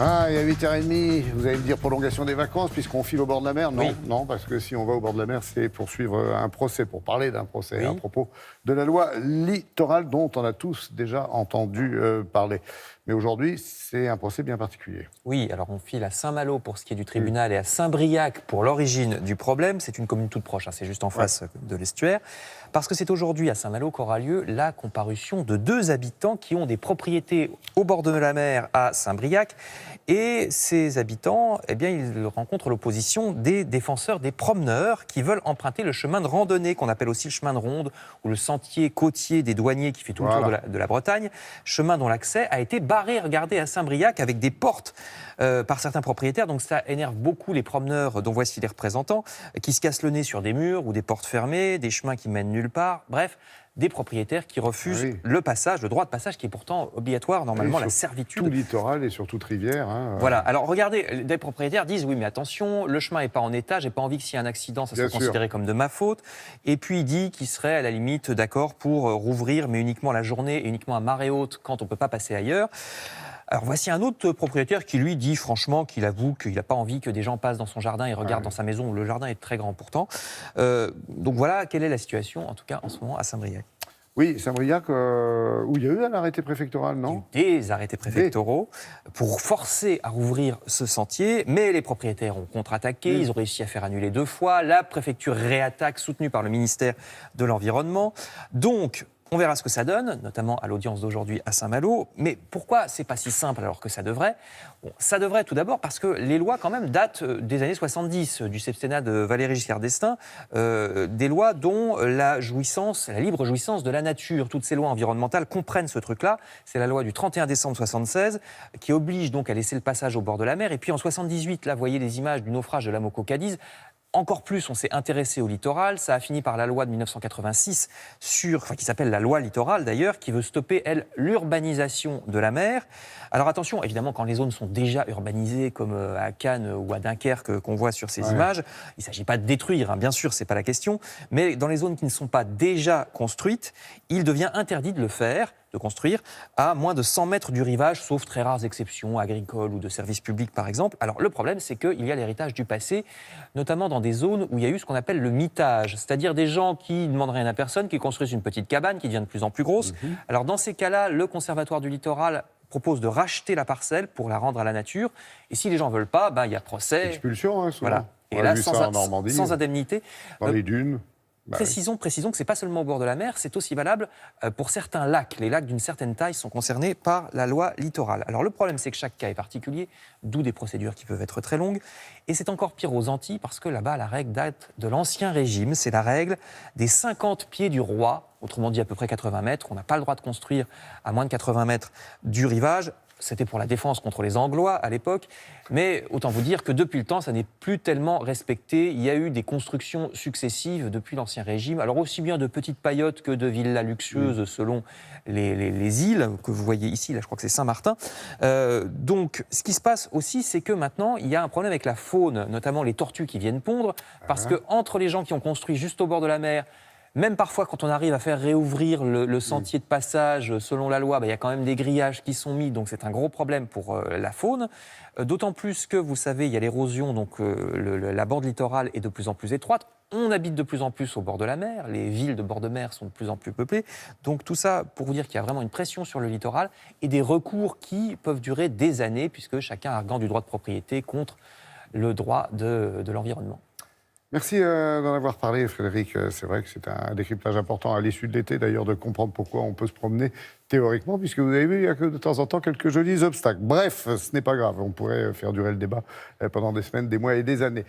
Ah, et à 8h30, vous allez me dire prolongation des vacances puisqu'on file au bord de la mer? Non, Oui. non, parce que si on va au bord de la mer, c'est pour suivre un procès, pour parler d'un procès Oui. à propos de la loi littorale dont on a tous déjà entendu parler. Mais aujourd'hui, c'est un procès bien particulier. Oui, alors on file à Saint-Malo pour ce qui est du tribunal et à Saint-Briac pour l'origine du problème. C'est une commune toute proche, c'est juste en face de l'estuaire. Parce que c'est aujourd'hui à Saint-Malo qu'aura lieu la comparution de deux habitants qui ont des propriétés au bord de la mer à Saint-Briac. Et ces habitants, eh bien, ils rencontrent l'opposition des défenseurs des promeneurs qui veulent emprunter le chemin de randonnée, qu'on appelle aussi le chemin de ronde, ou le sentier côtier des douaniers qui fait tout le tour de la Bretagne. Chemin dont l'accès a été barré, regardez, à Saint-Briac, avec des portes par certains propriétaires. Donc ça énerve beaucoup les promeneurs, dont voici les représentants, qui se cassent le nez sur des murs ou des portes fermées, des chemins qui mènent nulle part. Bref, des propriétaires qui refusent le passage, le droit de passage qui est pourtant obligatoire, normalement, la servitude. Tout littoral et sur toute rivière. Voilà, alors regardez, des propriétaires disent oui mais attention, le chemin n'est pas en état, j'ai pas envie que s'il y a un accident, ça soit considéré comme de ma faute. Et puis il dit qu'il serait à la limite d'accord pour rouvrir, mais uniquement la journée et uniquement à marée haute quand on ne peut pas passer ailleurs. Alors voici un autre propriétaire qui lui dit franchement qu'il avoue qu'il n'a pas envie que des gens passent dans son jardin et regardent dans sa maison, où le jardin est très grand pourtant. Donc voilà quelle est la situation, en tout cas en ce moment à Saint-Briac. Oui, Saint-Briac, où il y a eu un arrêté préfectoral, non? Il y a eu des arrêtés préfectoraux pour forcer à rouvrir ce sentier, mais les propriétaires ont contre-attaqué, ils ont réussi à faire annuler 2 fois, la préfecture réattaque, soutenue par le ministère de l'Environnement. Donc, on verra ce que ça donne, notamment à l'audience d'aujourd'hui à Saint-Malo. Mais pourquoi c'est pas si simple alors que ça devrait? Ça devrait tout d'abord parce que les lois quand même datent des années 70, du septennat de Valéry Giscard d'Estaing, des lois dont la libre jouissance de la nature. Toutes ces lois environnementales comprennent ce truc-là. C'est la loi du 31 décembre 76 qui oblige donc à laisser le passage au bord de la mer. Et puis en 78, là, vous voyez les images du naufrage de la Moco Cadiz. Encore plus, on s'est intéressé au littoral. Ça a fini par la loi de 1986, qui s'appelle la loi littorale d'ailleurs, qui veut stopper, elle, l'urbanisation de la mer. Alors attention, évidemment, quand les zones sont déjà urbanisées, comme à Cannes ou à Dunkerque, qu'on voit sur ces images, il ne s'agit pas de détruire, bien sûr, ce n'est pas la question. Mais dans les zones qui ne sont pas déjà construites, il devient interdit de le faire, de construire, à moins de 100 mètres du rivage, sauf très rares exceptions, agricoles ou de services publics par exemple. Alors le problème, c'est qu'il y a l'héritage du passé, notamment dans des zones où il y a eu ce qu'on appelle le mitage, c'est-à-dire des gens qui ne demandent rien à personne, qui construisent une petite cabane qui devient de plus en plus grosse. Alors dans ces cas-là, le Conservatoire du littoral propose de racheter la parcelle pour la rendre à la nature. Et si les gens ne veulent pas, il y a procès. Expulsion, souvent. Voilà. Et là, sans indemnité. Dans les dunes. Précisons que ce n'est pas seulement au bord de la mer, c'est aussi valable pour certains lacs. Les lacs d'une certaine taille sont concernés par la loi littorale. Alors le problème, c'est que chaque cas est particulier, d'où des procédures qui peuvent être très longues. Et c'est encore pire aux Antilles, parce que là-bas, la règle date de l'Ancien Régime. C'est la règle des 50 pieds du roi, autrement dit à peu près 80 mètres. On n'a pas le droit de construire à moins de 80 mètres du rivage. C'était pour la défense contre les Anglois à l'époque, mais autant vous dire que depuis le temps, ça n'est plus tellement respecté. Il y a eu des constructions successives depuis l'Ancien Régime, alors aussi bien de petites paillotes que de villas luxueuses selon les îles que vous voyez ici, là je crois que c'est Saint-Martin. Donc ce qui se passe aussi, c'est que maintenant, il y a un problème avec la faune, notamment les tortues qui viennent pondre, parce que entre les gens qui ont construit juste au bord de la mer, même parfois, quand on arrive à faire réouvrir le sentier de passage selon la loi, il y a quand même des grillages qui sont mis, donc c'est un gros problème pour la faune. D'autant plus que, vous savez, il y a l'érosion, donc la bande littorale est de plus en plus étroite. On habite de plus en plus au bord de la mer, les villes de bord de mer sont de plus en plus peuplées. Donc tout ça pour vous dire qu'il y a vraiment une pression sur le littoral et des recours qui peuvent durer des années, puisque chacun arguant du droit de propriété contre le droit de l'environnement. Merci d'en avoir parlé, Frédéric. C'est vrai que c'est un décryptage important à l'issue de l'été, d'ailleurs, de comprendre pourquoi on peut se promener théoriquement, puisque vous avez vu, il y a que de temps en temps quelques jolis obstacles. Bref, ce n'est pas grave, on pourrait faire durer le débat pendant des semaines, des mois et des années.